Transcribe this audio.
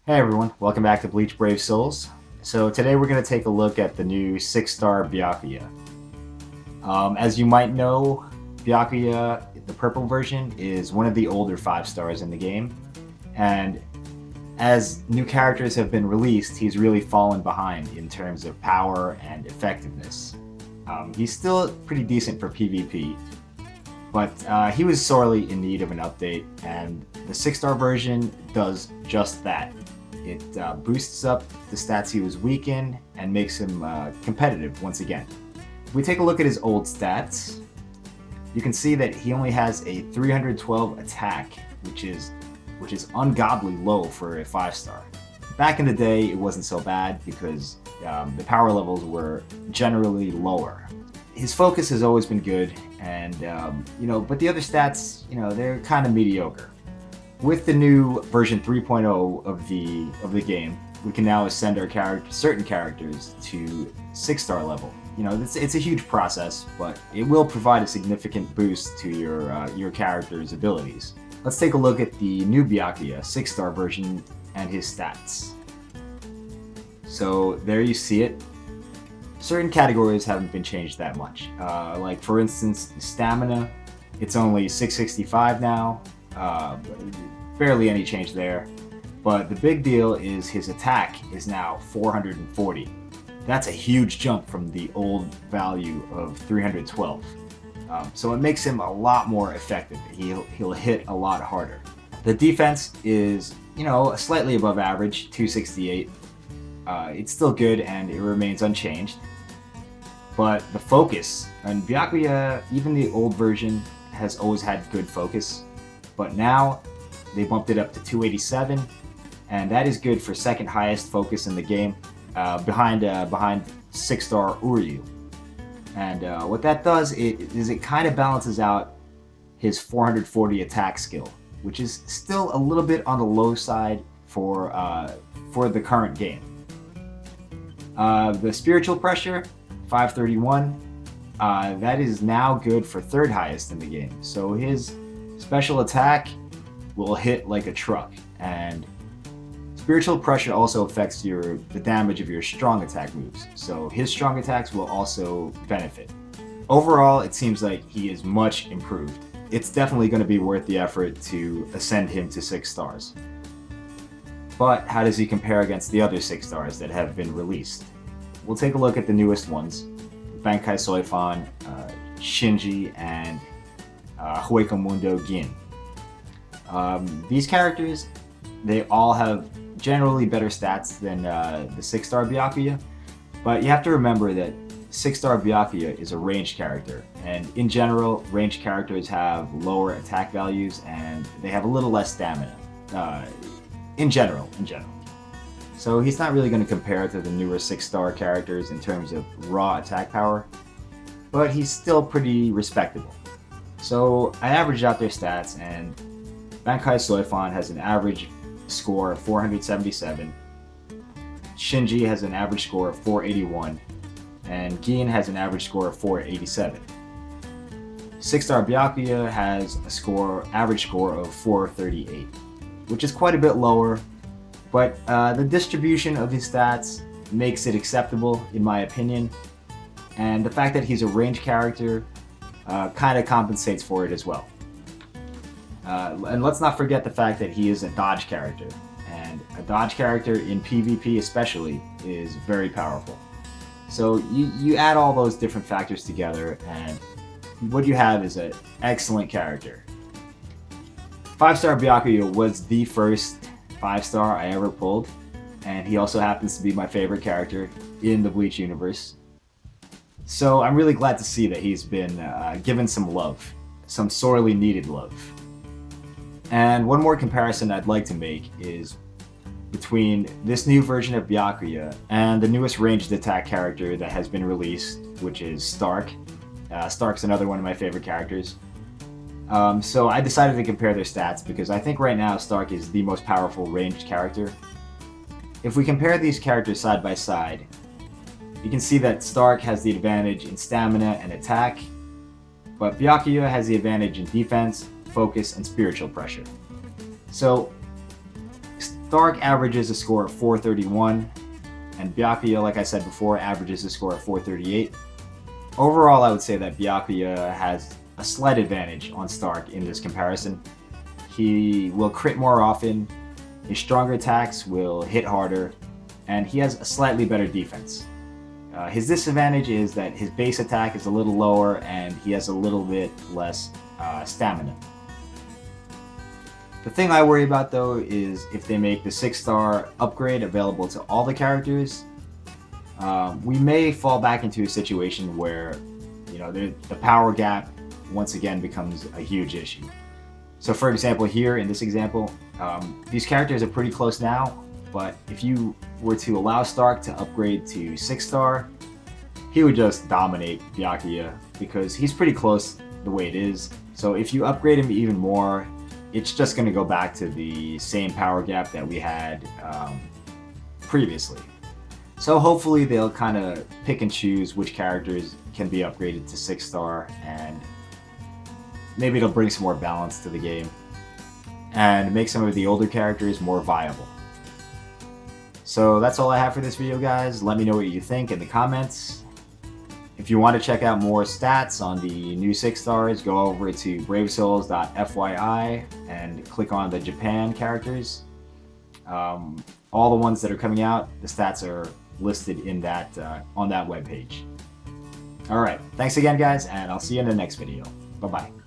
Hey everyone, welcome back to Bleach Brave Souls. So today we're going to take a look at the new 6-star Byakuya. As you might know, Byakuya, the purple version, is one of the older 5 stars in the game. And as new characters have been released, he's really fallen behind in terms of power and effectiveness. He's still pretty decent for PvP, but he was sorely in need of an update, and the 6-star version does just that. It boosts up the stats he was weak in and makes him competitive once again. If we take a look at his old stats, you can see that he only has a 312 attack, which is ungodly low for a 5-star. Back in the day, it wasn't so bad because the power levels were generally lower. His focus has always been good, and but the other stats, they're kind of mediocre. With the new version 3.0 of the game, we can now ascend our certain characters to 6-star level. It's a huge process, but it will provide a significant boost to your character's abilities. Let's take a look at the new Byakuya 6-star version and his stats. So there you see it. Certain categories haven't been changed that much. Like for instance, stamina, it's only 665 now. Barely any change there. But the big deal is his attack is now 440. That's a huge jump from the old value of 312. So it makes him a lot more effective. He'll hit a lot harder. The defense is, slightly above average, 268. It's still good and it remains unchanged. But the focus, and Byakuya, even the old version, has always had good focus. But now they bumped it up to 287, and that is good for second highest focus in the game, behind 6-star Uryu. And what that does is it kind of balances out his 440 attack skill, which is still a little bit on the low side for the current game. The spiritual pressure, 531, that is now good for third highest in the game. So his special attack will hit like a truck, and spiritual pressure also affects the damage of your strong attack moves, so his strong attacks will also benefit. Overall, it seems like he is much improved. It's definitely going to be worth the effort to ascend him to 6 stars. But how does he compare against the other 6 stars that have been released? We'll take a look at the newest ones: Bankai Soifan, Shinji, and Huecomundo Gin. These characters, they all have generally better stats than the 6-star Byakuya, but you have to remember that 6-star Byakuya is a ranged character, and in general, ranged characters have lower attack values and they have a little less stamina. In general. So he's not really going to compare to the newer 6-star characters in terms of raw attack power, but he's still pretty respectable. So I averaged out their stats, and Bankai Soifan has an average score of 477, Shinji has an average score of 481, and Gin has an average score of 487. 6-star Byakuya has a average score of 438, which is quite a bit lower, but the distribution of his stats makes it acceptable in my opinion, and the fact that he's a ranged character kind of compensates for it as well. And let's not forget the fact that he is a dodge character, and a dodge character in PvP especially is very powerful. So you add all those different factors together, and what you have is an excellent character. 5-star Byakuya was the first 5-star I ever pulled, and he also happens to be my favorite character in the Bleach universe. So I'm really glad to see that he's been given some love, some sorely needed love. And one more comparison I'd like to make is between this new version of Byakuya and the newest ranged attack character that has been released, which is Stark. Stark's another one of my favorite characters. So I decided to compare their stats because I think right now Stark is the most powerful ranged character. If we compare these characters side by side, you can see that Stark has the advantage in stamina and attack, but Byakuya has the advantage in defense, focus, and spiritual pressure. So Stark averages a score of 431, and Byakuya, like I said before, averages a score of 438. Overall, I would say that Byakuya has a slight advantage on Stark in this comparison. He will crit more often, his stronger attacks will hit harder, and he has a slightly better defense. His disadvantage is that his base attack is a little lower and he has a little bit less stamina. The thing I worry about though is if they make the 6-star upgrade available to all the characters, we may fall back into a situation where, you know, the power gap once again becomes a huge issue. So for example, here in this example, these characters are pretty close now, but if you were to allow Stark to upgrade to 6-star, he would just dominate Byakuya because he's pretty close the way it is. So if you upgrade him even more, it's just going to go back to the same power gap that we had previously. So hopefully they'll kind of pick and choose which characters can be upgraded to 6-star, and maybe it'll bring some more balance to the game and make some of the older characters more viable. So that's all I have for this video, guys. Let me know what you think in the comments. If you want to check out more stats on the new 6-stars, go over to bravesouls.fyi and click on the Japan characters. All the ones that are coming out, the stats are listed in that on that webpage. Alright, thanks again guys, and I'll see you in the next video. Bye-bye.